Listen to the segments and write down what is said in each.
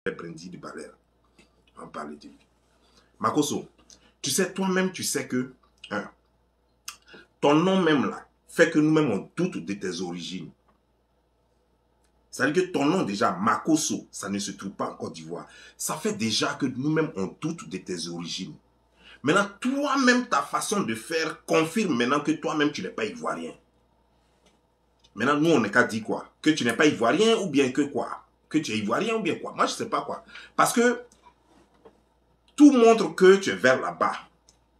Brendy de Balère. On parle de lui. Makoso, tu sais, toi-même, tu sais que ton nom même là fait que nous-mêmes on doute de tes origines. C'est-à-dire que ton nom déjà, Makoso, ça ne se trouve pas en Côte d'Ivoire. Ça fait déjà que nous-mêmes on doute de tes origines. Maintenant, toi-même, ta façon de faire confirme maintenant que toi-même, tu n'es pas ivoirien. Maintenant, nous, on n'est qu'à dire quoi? Que tu n'es pas ivoirien ou bien que quoi? Que tu es ivoirien ou bien quoi? Moi, je ne sais pas quoi. Parce que tout montre que tu es vers là-bas.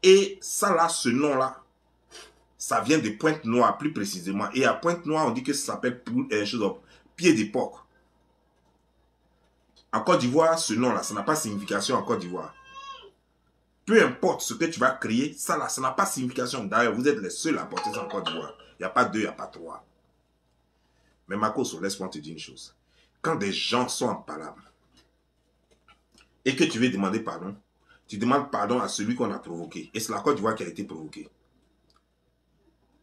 Et ça là, ce nom-là, ça vient de Pointe-Noire, plus précisément. Et à Pointe-Noire, on dit que ça s'appelle pied d'époque. En Côte d'Ivoire, ce nom-là, ça n'a pas de signification en Côte d'Ivoire. Peu importe ce que tu vas créer, ça là, ça n'a pas de signification. D'ailleurs, vous êtes les seuls à porter ça en Côte d'Ivoire. Il n'y a pas deux, il n'y a pas trois. Mais Makoso, laisse-moi te dire une chose. Quand des gens sont en palabre et que tu veux demander pardon, tu demandes pardon à celui qu'on a provoqué. Et c'est la Côte d'Ivoire qui a été provoquée.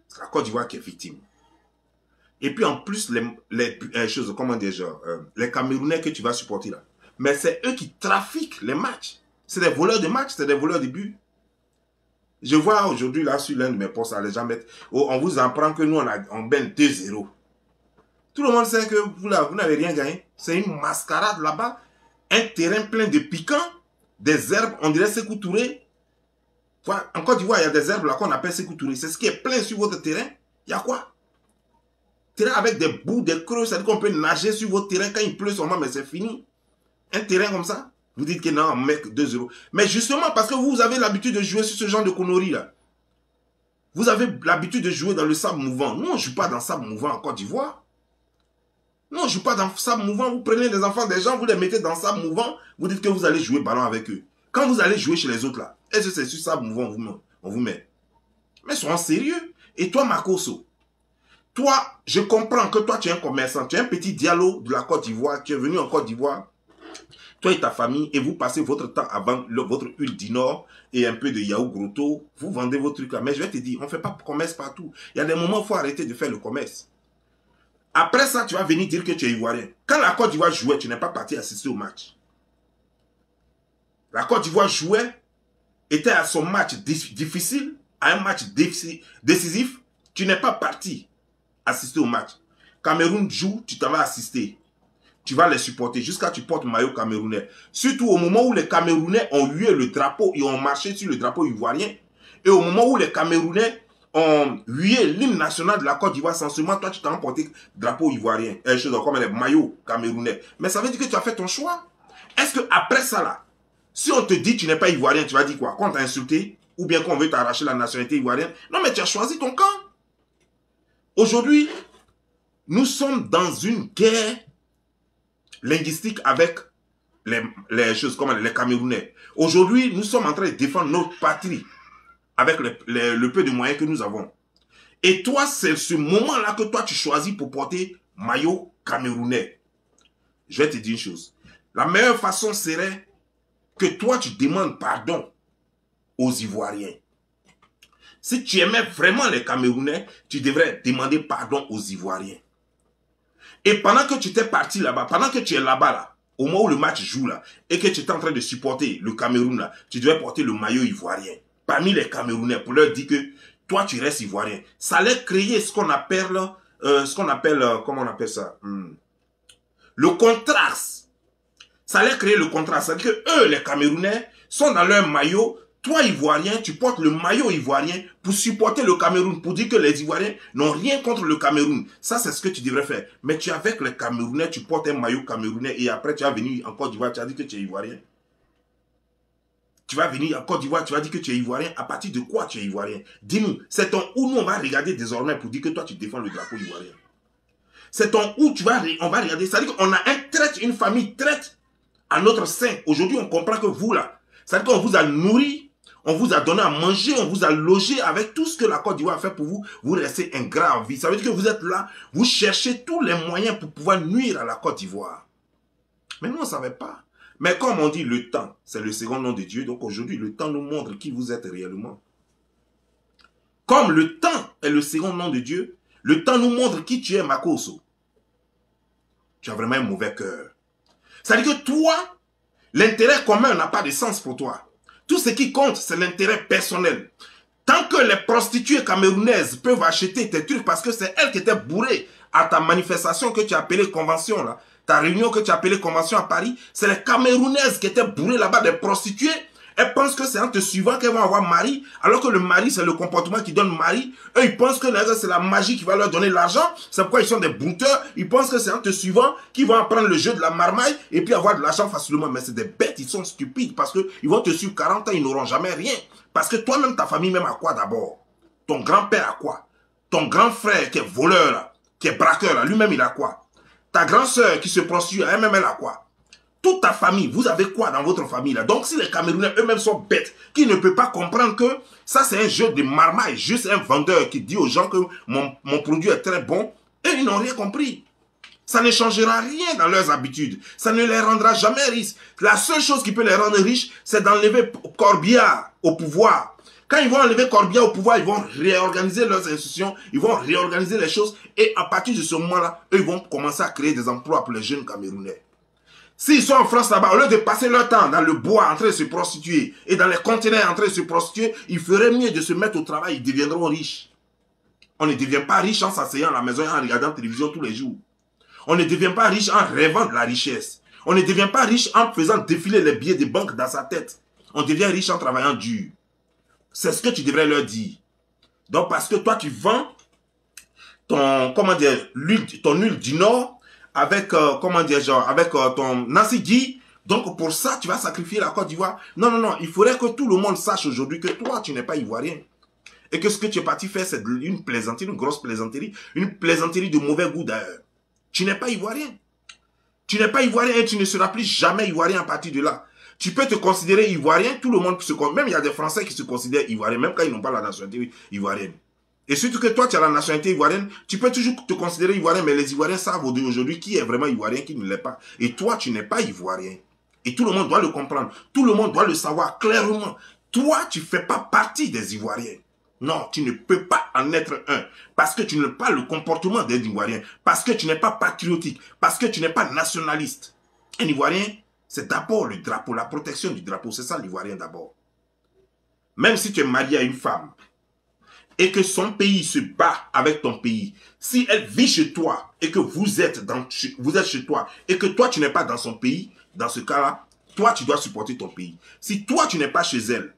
C'est la Côte d'Ivoire qui est victime. Et puis en plus, les choses, comment dire, genre, les Camerounais que tu vas supporter là, mais c'est eux qui trafiquent les matchs. C'est des voleurs de matchs, c'est des voleurs de buts. Je vois aujourd'hui là sur l'un de mes posts, les gens mettent, oh, on vous apprend que nous on baigne 2-0. Tout le monde sait que vous n'avez rien gagné. C'est une mascarade là-bas. Un terrain plein de piquants, des herbes, on dirait Sékou Touré. En Côte d'Ivoire, il y a des herbes là qu'on appelle Sékou Touré. C'est ce qui est plein sur votre terrain. Il y a quoi? Terrain avec des bouts, des creux, c'est-à-dire qu'on peut nager sur votre terrain quand il pleut seulement, mais c'est fini. Un terrain comme ça, vous dites que non, mec, 2-0. Mais justement, parce que vous avez l'habitude de jouer sur ce genre de conneries là. Vous avez l'habitude de jouer dans le sable mouvant. Nous, on ne joue pas dans le sable mouvant en Côte d'Ivoire. Non, je ne joue pas dans le sable mouvant. Vous prenez les enfants des gens, vous les mettez dans le sable mouvant, vous dites que vous allez jouer ballon avec eux. Quand vous allez jouer chez les autres là, est-ce que c'est sur sable mouvant on vous met? Mais soyons sérieux. Et toi, Makoso, toi, je comprends que toi, tu es un commerçant, tu es un petit dialogue de la Côte d'Ivoire, tu es venu en Côte d'Ivoire, toi et ta famille, et vous passez votre temps à vendre votre huile du Nord et un peu de yaourt grotto, vous vendez vos trucs là. Mais je vais te dire, on ne fait pas commerce partout. Il y a des moments où il faut arrêter de faire le commerce. Après ça, tu vas venir dire que tu es ivoirien. Quand la Côte d'Ivoire jouait, tu n'es pas parti assister au match. La Côte d'Ivoire jouait, était à son match difficile, à un match décisif, tu n'es pas parti assister au match. Cameroun joue, tu t'en vas assister. Tu vas les supporter jusqu'à ce que tu portes maillot camerounais. Surtout au moment où les Camerounais ont hué le drapeau et ont marché sur le drapeau ivoirien. Et au moment où les Camerounais ont hué l'hymne national de la Côte d'Ivoire, sans seulement toi tu t'as emporté drapeau ivoirien, comme les maillots camerounais. Mais ça veut dire que tu as fait ton choix. Est-ce que après ça là, si on te dit que tu n'es pas ivoirien, tu vas dire quoi? Qu'on t'a insulté ou bien qu'on veut t'arracher la nationalité ivoirienne? Non, mais tu as choisi ton camp. Aujourd'hui, nous sommes dans une guerre linguistique avec les choses comme les Camerounais. Aujourd'hui, nous sommes en train de défendre notre patrie avec le peu de moyens que nous avons. Et toi, c'est ce moment-là que toi, tu choisis pour porter maillot camerounais. Je vais te dire une chose. La meilleure façon serait que toi, tu demandes pardon aux Ivoiriens. Si tu aimais vraiment les Camerounais, tu devrais demander pardon aux Ivoiriens. Et pendant que tu t'es parti là-bas, pendant que tu es là-bas, là, au moment où le match joue là, et que tu es en train de supporter le Cameroun là, tu devais porter le maillot ivoirien parmi les Camerounais pour leur dire que toi tu restes ivoirien. Ça allait créer ce qu'on appelle, comment on appelle ça, le contraste. Ça allait créer le contraste. C'est-à-dire que eux, les Camerounais, sont dans leur maillot. Toi, Ivoirien, tu portes le maillot ivoirien pour supporter le Cameroun, pour dire que les Ivoiriens n'ont rien contre le Cameroun. Ça, c'est ce que tu devrais faire. Mais tu es avec les Camerounais, tu portes un maillot camerounais et après, tu vas venir en Côte d'Ivoire, tu as dit que tu es Ivoirien. Tu vas venir en Côte d'Ivoire, tu vas dire que tu es Ivoirien. À partir de quoi tu es Ivoirien? Dis-nous, c'est ton où nous on va regarder désormais pour dire que toi, tu défends le drapeau ivoirien. C'est ton où on va regarder. C'est-à-dire qu'on a une famille traite à notre sein. Aujourd'hui, on comprend que vous, là, c'est-à-dire qu'on vous a nourri, on vous a donné à manger, on vous a logé avec tout ce que la Côte d'Ivoire a fait pour vous. Vous restez ingrat en vie. Ça veut dire que vous êtes là, vous cherchez tous les moyens pour pouvoir nuire à la Côte d'Ivoire. Mais nous, on ne savait pas. Mais comme on dit, le temps, c'est le second nom de Dieu. Donc aujourd'hui, le temps nous montre qui vous êtes réellement. Comme le temps est le second nom de Dieu, le temps nous montre qui tu es, Makoso. Tu as vraiment un mauvais cœur. C'est-à-dire que toi, l'intérêt commun n'a pas de sens pour toi. Tout ce qui compte, c'est l'intérêt personnel. Tant que les prostituées camerounaises peuvent acheter tes trucs parce que c'est elles qui étaient bourrées à ta manifestation que tu as appelée convention, là, ta réunion que tu as appelée convention à Paris, c'est les Camerounaises qui étaient bourrées là-bas des prostituées. Elles pensent que c'est en te suivant qu'elles vont avoir mari, alors que le mari, c'est le comportement qui donne mari. Eux, ils pensent que c'est la magie qui va leur donner l'argent. C'est pourquoi ils sont des brouteurs. Ils pensent que c'est en te suivant qu'ils vont apprendre le jeu de la marmaille et puis avoir de l'argent facilement. Mais c'est des bêtes, ils sont stupides parce qu'ils vont te suivre 40 ans, ils n'auront jamais rien. Parce que toi-même, ta famille même a quoi d'abord? Ton grand-père a quoi? Ton grand frère qui est voleur, là, qui est braqueur, là, lui-même, il a quoi? Ta grand-sœur qui se prostitue, elle-même, elle a quoi? Toute ta famille, vous avez quoi dans votre famille là? Donc si les Camerounais eux-mêmes sont bêtes, qui ne peuvent pas comprendre que ça c'est un jeu de marmaille, juste un vendeur qui dit aux gens que mon produit est très bon, et ils n'ont rien compris. Ça ne changera rien dans leurs habitudes. Ça ne les rendra jamais riches. La seule chose qui peut les rendre riches, c'est d'enlever Corbière au pouvoir. Quand ils vont enlever Corbière au pouvoir, ils vont réorganiser leurs institutions, ils vont réorganiser les choses, et à partir de ce moment-là, eux, ils vont commencer à créer des emplois pour les jeunes Camerounais. S'ils sont en France là-bas, au lieu de passer leur temps dans le bois en train de se prostituer et dans les conteneurs en train de se prostituer, ils feraient mieux de se mettre au travail, ils deviendront riches. On ne devient pas riche en s'asseyant à la maison et en regardant la télévision tous les jours. On ne devient pas riche en rêvant de la richesse. On ne devient pas riche en faisant défiler les billets des banques dans sa tête. On devient riche en travaillant dur. C'est ce que tu devrais leur dire. Donc parce que toi tu vends ton, comment dire, ton huile du Nord, avec, comment dire, genre, avec ton Nancy Guy. Donc, pour ça, tu vas sacrifier la Côte d'Ivoire. Non, non, non. Il faudrait que tout le monde sache aujourd'hui que toi, tu n'es pas ivoirien. Et que ce que tu es parti faire, c'est une plaisanterie, une grosse plaisanterie. Une plaisanterie de mauvais goût d'ailleurs. Tu n'es pas ivoirien. Tu n'es pas ivoirien et tu ne seras plus jamais ivoirien à partir de là. Tu peux te considérer ivoirien, tout le monde se considère. Même il y a des Français qui se considèrent ivoiriens, même quand ils n'ont pas la nationalité ivoirienne. Et surtout que toi, tu as la nationalité ivoirienne, tu peux toujours te considérer ivoirien, mais les Ivoiriens savent aujourd'hui qui est vraiment ivoirien, qui ne l'est pas. Et toi, tu n'es pas ivoirien. Et tout le monde doit le comprendre. Tout le monde doit le savoir clairement. Toi, tu ne fais pas partie des Ivoiriens. Non, tu ne peux pas en être un. Parce que tu n'as pas le comportement des Ivoiriens. Parce que tu n'es pas patriotique. Parce que tu n'es pas nationaliste. Un Ivoirien, c'est d'abord le drapeau, la protection du drapeau. C'est ça l'Ivoirien d'abord. Même si tu es marié à une femme, et que son pays se bat avec ton pays, si elle vit chez toi et que vous êtes chez toi et que toi tu n'es pas dans son pays, dans ce cas-là, toi tu dois supporter ton pays. Si toi tu n'es pas chez elle,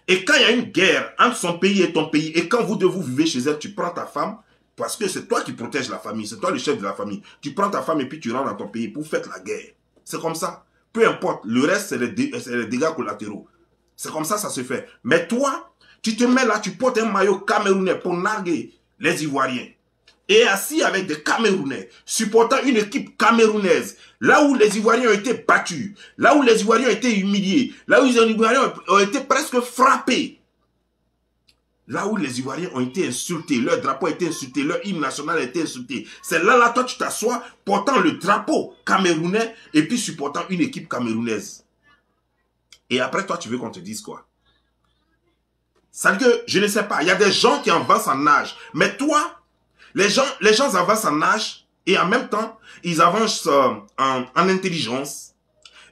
et quand il y a une guerre entre son pays et ton pays, et quand vous deux vous vivez chez elle, tu prends ta femme, parce que c'est toi qui protèges la famille, c'est toi le chef de la famille, tu prends ta femme et puis tu rentres dans ton pays pour faire la guerre. C'est comme ça. Peu importe, le reste c'est les dégâts collatéraux. C'est comme ça se fait. Mais toi, tu te mets là, tu portes un maillot camerounais pour narguer les Ivoiriens. Et assis avec des Camerounais, supportant une équipe camerounaise, là où les Ivoiriens ont été battus, là où les Ivoiriens ont été humiliés, là où les Ivoiriens ont été presque frappés, là où les Ivoiriens ont été insultés, leur drapeau a été insulté, leur hymne national a été insulté. C'est là, toi, tu t'assois, portant le drapeau camerounais et puis supportant une équipe camerounaise. Et après, toi, tu veux qu'on te dise quoi? C'est-à-dire que, je ne sais pas, il y a des gens qui avancent en âge. Mais toi, les gens avancent en âge et en même temps, ils avancent en intelligence.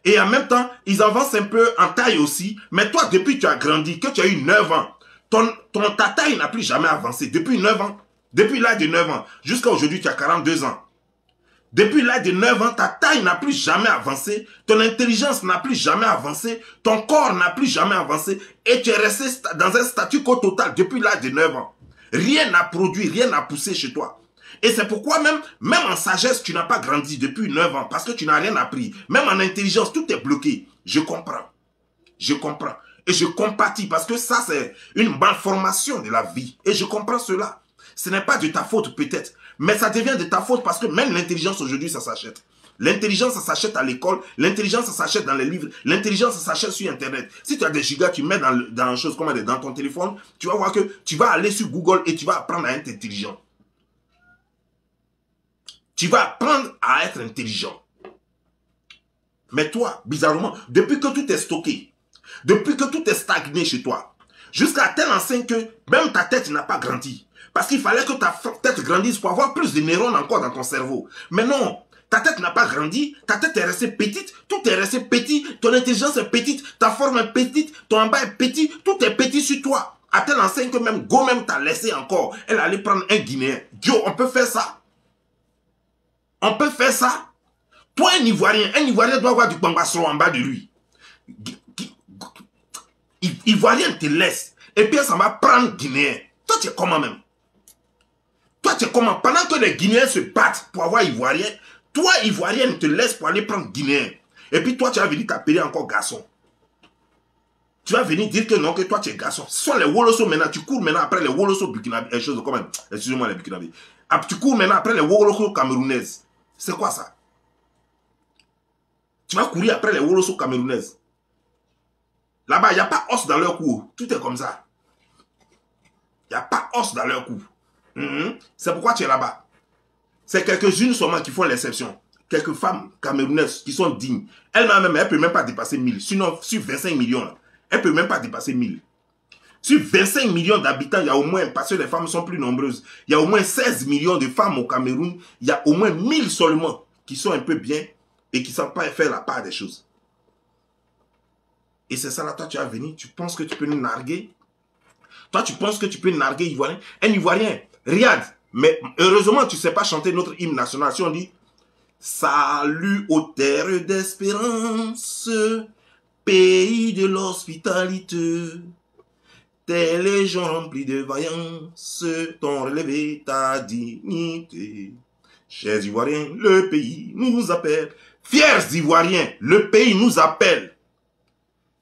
Et en même temps, ils avancent un peu en taille aussi. Mais toi, depuis que tu as grandi, que tu as eu 9 ans, ta taille n'a plus jamais avancé. Depuis 9 ans, depuis l'âge de 9 ans, jusqu'à aujourd'hui, tu as 42 ans. Depuis l'âge de 9 ans, ta taille n'a plus jamais avancé, ton intelligence n'a plus jamais avancé, ton corps n'a plus jamais avancé et tu es resté dans un statu quo total depuis l'âge de 9 ans. Rien n'a produit, rien n'a poussé chez toi. Et c'est pourquoi même en sagesse, tu n'as pas grandi depuis 9 ans parce que tu n'as rien appris. Même en intelligence, tout est bloqué. Je comprends. Je comprends. Et je compatis parce que ça, c'est une malformation de la vie. Et je comprends cela. Ce n'est pas de ta faute peut-être, mais ça devient de ta faute parce que même l'intelligence aujourd'hui, ça s'achète. L'intelligence, ça s'achète à l'école. L'intelligence, ça s'achète dans les livres. L'intelligence, ça s'achète sur Internet. Si tu as des gigas, tu mets dans chose comme dans ton téléphone, tu vas voir que tu vas aller sur Google et tu vas apprendre à être intelligent. Tu vas apprendre à être intelligent. Mais toi, bizarrement, depuis que tout est stocké, depuis que tout est stagné chez toi, jusqu'à telle enseigne que même ta tête n'a pas grandi. Parce qu'il fallait que ta tête grandisse pour avoir plus de neurones encore dans ton cerveau. Mais non, Ta tête n'a pas grandi, ta tête est restée petite, tout est resté petit, ton intelligence est petite, ta forme est petite, ton en bas est petit, tout est petit sur toi. À telle enseigne que même Go même t'a laissé encore. Elle allait prendre un Guinéen. Dieu, on peut faire ça? On peut faire ça? Toi, un Ivoirien doit avoir du Bambassro en bas de lui. Ivoirien te laisse. Et puis ça va prendre Guinéen. Toi, tu es comment même? Toi, tu es comment? Pendant que les Guinéens se battent pour avoir Ivoirien, toi, Ivoirien, te laisse pour aller prendre Guinéen. Et puis toi, tu vas venir t'appeler encore garçon. Tu vas venir dire que non, que toi, tu es garçon. Ce sont les Woloso maintenant. Tu cours maintenant après les Woloso burkinabés. Excusez-moi les burkinabés. Tu cours maintenant après les Woloso camerounaises. C'est quoi ça? Tu vas courir après les Woloso camerounaises. Là-bas, il n'y a pas os dans leur cou. Tout est comme ça. Il n'y a pas os dans leur cou. C'est pourquoi tu es là-bas. C'est quelques-unes seulement qui font l'exception. Quelques femmes camerounaises qui sont dignes. Elle-même, elle ne peut même pas dépasser 1000. Sinon, sur 25 millions, là, elle ne peut même pas dépasser 1000. Sur 25 millions d'habitants, il y a au moins, parce que les femmes sont plus nombreuses, il y a au moins 16 millions de femmes au Cameroun. Il y a au moins 1000 seulement qui sont un peu bien et qui ne savent pas faire la part des choses. Et c'est ça là, toi tu vas venir, tu penses que tu peux nous narguer? Toi tu penses que tu peux narguer Ivoirien? Un Ivoirien, regarde, mais heureusement tu ne sais pas chanter notre hymne national. Si on dit salut aux terres d'espérance, pays de l'hospitalité, tes légions remplies de vaillance t'ont relevé ta dignité. Chers Ivoiriens, le pays nous appelle. Fiers Ivoiriens, le pays nous appelle.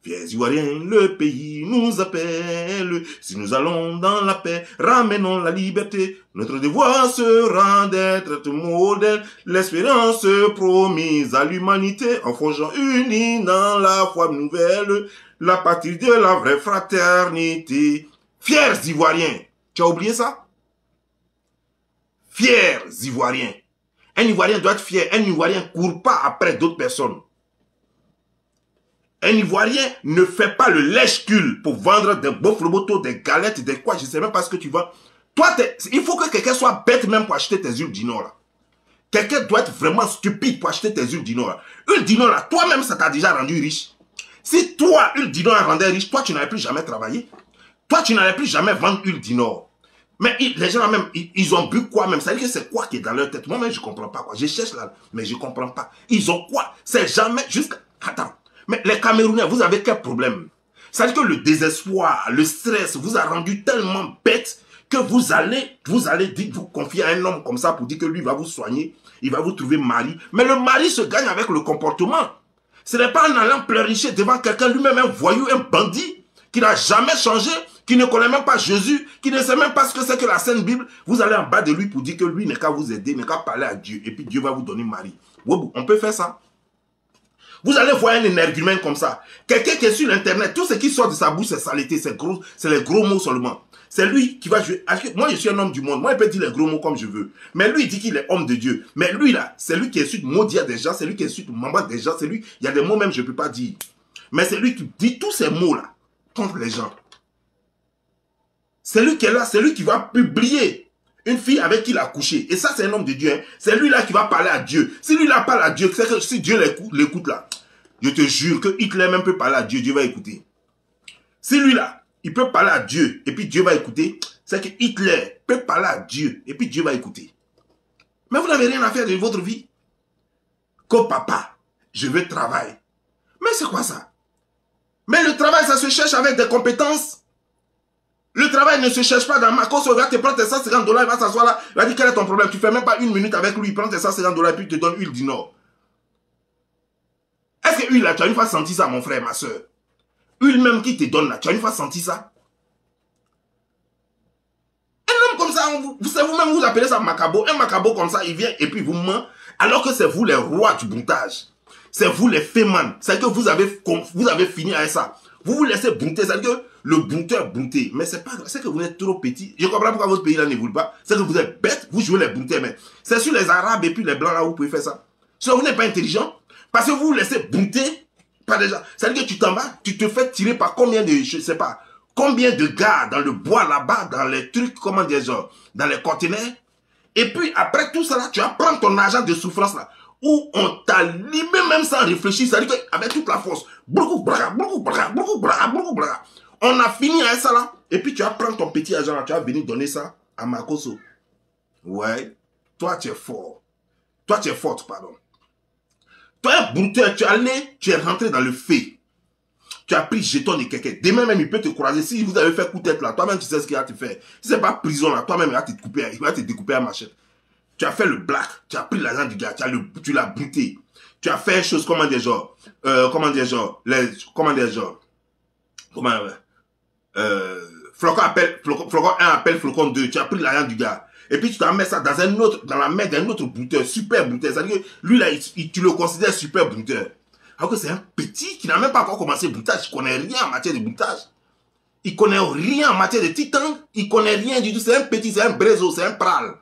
Fiers Ivoiriens, le pays nous appelle. Si nous allons dans la paix, ramenons la liberté. Notre devoir sera d'être modèle. L'espérance promise à l'humanité en forgeant unis dans la foi nouvelle. La patrie de la vraie fraternité. Fiers Ivoiriens. Tu as oublié ça? Fiers Ivoiriens. Un Ivoirien doit être fier. Un Ivoirien ne court pas après d'autres personnes. Un Ivoirien ne fait pas le lèche-cul pour vendre des boflobotos, des galettes, des quoi, je ne sais même pas ce que tu vends. Toi, il faut que quelqu'un soit bête même pour acheter tes huiles d'Inor là. Quelqu'un doit être vraiment stupide pour acheter tes huiles d'Inor là. Huile d'Inor là, toi-même, ça t'a déjà rendu riche. Si toi, huile d'Inor rendait riche, toi, tu n'avais plus jamais travaillé. Toi, tu n'allais plus jamais vendre huile d'Inor. Mais les gens là même, ils ont bu quoi même? Ça veut dire que c'est quoi qui est dans leur tête? Moi-même, je ne comprends pas quoi. Je cherche là, mais je ne comprends pas. Ils ont quoi? C'est jamais jusqu'à... Attends. Mais les Camerounais, vous avez quel problème? C'est-à-dire que le désespoir, le stress vous a rendu tellement bête que vous allez vous confier à un homme comme ça pour dire que lui va vous soigner, il va vous trouver mari. Mais le mari se gagne avec le comportement. Ce n'est pas en allant pleurnicher devant quelqu'un lui-même, un voyou, un bandit, qui n'a jamais changé, qui ne connaît même pas Jésus, qui ne sait même pas ce que c'est que la Sainte Bible. Vous allez en bas de lui pour dire que lui n'est qu'à vous aider, n'est qu'à parler à Dieu. Et puis Dieu va vous donner mari. On peut faire ça. Vous allez voir un énergumène comme ça. Quelqu'un qui est sur l'internet, tout ce qui sort de sa bouche, c'est saleté, c'est les gros mots seulement. C'est lui qui va jouer. Moi, je suis un homme du monde. Moi, il peut dire les gros mots comme je veux. Mais lui, il dit qu'il est homme de Dieu. Mais lui, là, c'est lui qui est sur maudire des gens, c'est lui qui est sur m'embattre des gens, c'est lui. Il y a des mots même que je ne peux pas dire. Mais c'est lui qui dit tous ces mots-là contre les gens. C'est lui qui est là, c'est lui qui va publier une fille avec qui il a couché. Et ça, c'est un homme de Dieu. Hein. C'est lui là qui va parler à Dieu. Si lui là parle à Dieu, c'est que si Dieu l'écoute là, je te jure que Hitler même peut parler à Dieu, Dieu va écouter. Si lui là, il peut parler à Dieu et puis Dieu va écouter, c'est que Hitler peut parler à Dieu et puis Dieu va écouter. Mais vous n'avez rien à faire de votre vie. Que papa, je veux travailler. Mais c'est quoi ça? Mais le travail, ça se cherche avec des compétences. Le travail ne se cherche pas dans ma cause. Il va te prendre tes $150, il va s'asseoir là. Il va dire quel est ton problème. Tu ne fais même pas une minute avec lui. Il prend tes $150 et puis il te donne huile du Nord. Est-ce que huile là, tu as une fois senti ça, mon frère, ma soeur? Huile même qui te donne là, tu as une fois senti ça? Un homme comme ça, vous-même vous appelez ça macabo. Un macabo comme ça, il vient et puis vous ment. Alors que c'est vous les rois du broutage. C'est vous les fémans. C'est que vous avez fini avec ça. Vous vous laissez brouter. C'est que le brouteur brouté. Mais c'est pas grave. C'est que vous êtes trop petit. Je comprends pourquoi votre pays là n'évolue pas. C'est que vous êtes bête. Vous jouez les brouteurs. Mais c'est sur les Arabes et puis les Blancs là où vous pouvez faire ça. Si vous n'êtes pas intelligent. Parce que vous vous laissez brouter. Pas déjà. C'est-à-dire que tu t'en vas. Tu te fais tirer par combien de, je sais pas, combien de gars dans le bois là-bas, dans les trucs, comment dire, genre, dans les conteneurs. Et puis après tout ça là, tu vas prendre ton argent de souffrance là. où on t'a limé même sans réfléchir, c'est-à-dire qu'avec toute la force, on a fini avec ça là, et puis tu vas prendre ton petit argent là, tu vas venir donner ça à Makosso. Ouais, toi tu es fort. Toi tu es forte, pardon. Toi un brouteur, tu es rentré dans le fait. Tu as pris jeton de quelqu'un. Demain même, il peut te croiser. Si vous avez fait coup de tête là, toi-même tu sais ce qu'il va te faire. Si c'est pas prison là, toi-même il va te découper à machette. Tu as fait le black, tu as pris l'argent du gars, tu l'as brouté. Tu as fait une chose, comment dire, genre, Flocon 1 appelle Flocon 2, tu as pris l'argent du gars. Et puis tu t'en mets ça dans la main d'un autre brouteur, super brouteur. C'est-à-dire que lui là, tu le considères super brouteur. Alors que c'est un petit qui n'a même pas encore commencé le broutage, il connaît rien en matière de broutage. Il connaît rien en matière de titan, il connaît rien du tout. C'est un petit, c'est un brézo, c'est un pral.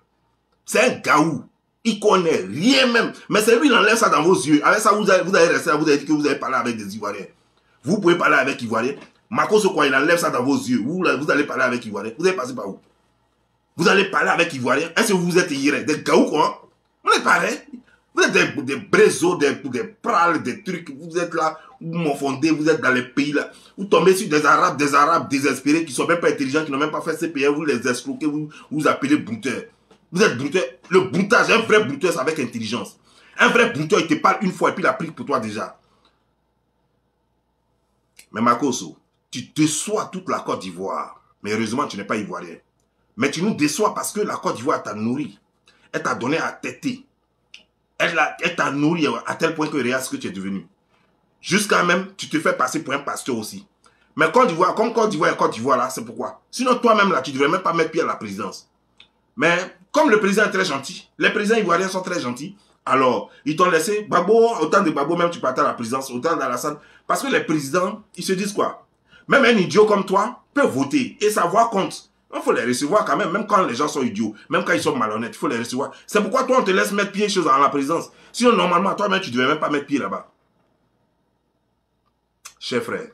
C'est un gaou. Il connaît rien même. Mais c'est lui, il enlève ça dans vos yeux. Avec ça, vous allez rester là, vous avez dit que vous avez parlé avec des Ivoiriens. Vous pouvez parler avec Ivoiriens. Makosso, quoi, il enlève ça dans vos yeux. Vous allez parler avec Ivoiriens. Vous allez passer par où? Vous allez parler avec Ivoiriens. Est-ce que vous êtes Ivoiriens? Des gaou, quoi? Vous êtes pareil. Vous êtes des brésos, des prales, des trucs. Vous êtes là, vous m'enfondez, vous êtes dans les pays là. Vous tombez sur des Arabes désespérés qui ne sont même pas intelligents, qui n'ont même pas fait CPR. Vous les escroquez, vous appelez brouteurs. Vous êtes brouteur. Le broutage, un vrai brouteur, c'est avec intelligence. Un vrai brouteur, il te parle une fois et puis il applique pour toi déjà. Mais Makosso, tu déçois toute la Côte d'Ivoire. Mais heureusement, tu n'es pas ivoirien. Mais tu nous déçois parce que la Côte d'Ivoire t'a nourri. Elle t'a donné à téter. Elle t'a nourri à tel point que regarde ce que tu es devenu. Jusqu'à même, tu te fais passer pour un pasteur aussi. Mais Côte d'Ivoire, comme Côte d'Ivoire et Côte d'Ivoire là, c'est pourquoi. Sinon, toi-même là, tu ne devrais même pas mettre pied à la présidence. Mais comme le président est très gentil, les présidents ivoiriens sont très gentils, alors ils t'ont laissé, Gbagbo, autant de Gbagbo même tu partais à la présidence, autant d'Alassane, parce que les présidents, ils se disent quoi? Même un idiot comme toi peut voter et sa voix compte. Il faut les recevoir quand même quand les gens sont idiots, même quand ils sont malhonnêtes, il faut les recevoir. C'est pourquoi toi on te laisse mettre pied dans la présidence. Sinon normalement toi-même tu ne devais même pas mettre pied là-bas. Chers frères,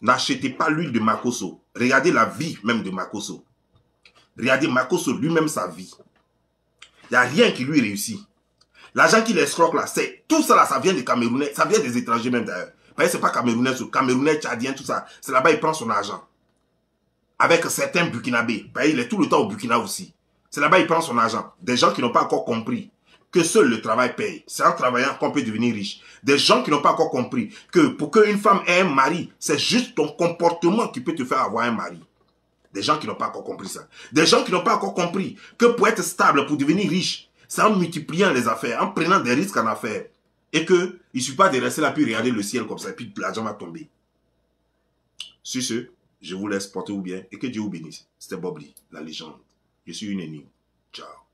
n'achetez pas l'huile de Makosso. Regardez la vie même de Makosso. Regardez Makosso lui-même sa vie. Il n'y a rien qui lui réussit. L'argent qu'il escroque là, c'est tout ça là, ça vient des Camerounais, ça vient des étrangers même d'ailleurs. C'est pas Camerounais, Camerounais, Tchadien, tout ça. C'est là-bas il prend son argent. Avec certains Burkinabés. Il est tout le temps au Burkina aussi. C'est là-bas il prend son argent. Des gens qui n'ont pas encore compris que seul le travail paye. C'est en travaillant qu'on peut devenir riche. Des gens qui n'ont pas encore compris que pour qu'une femme ait un mari, c'est juste ton comportement qui peut te faire avoir un mari. Des gens qui n'ont pas encore compris ça. Des gens qui n'ont pas encore compris que pour être stable, pour devenir riche, c'est en multipliant les affaires, en prenant des risques en affaires. Et qu'il ne suffit pas de rester là puis regarder le ciel comme ça et puis l'argent va tomber. Sur ce, je vous laisse porter ou bien et que Dieu vous bénisse. C'était Bobli, la légende. Je suis une énigme. Ciao.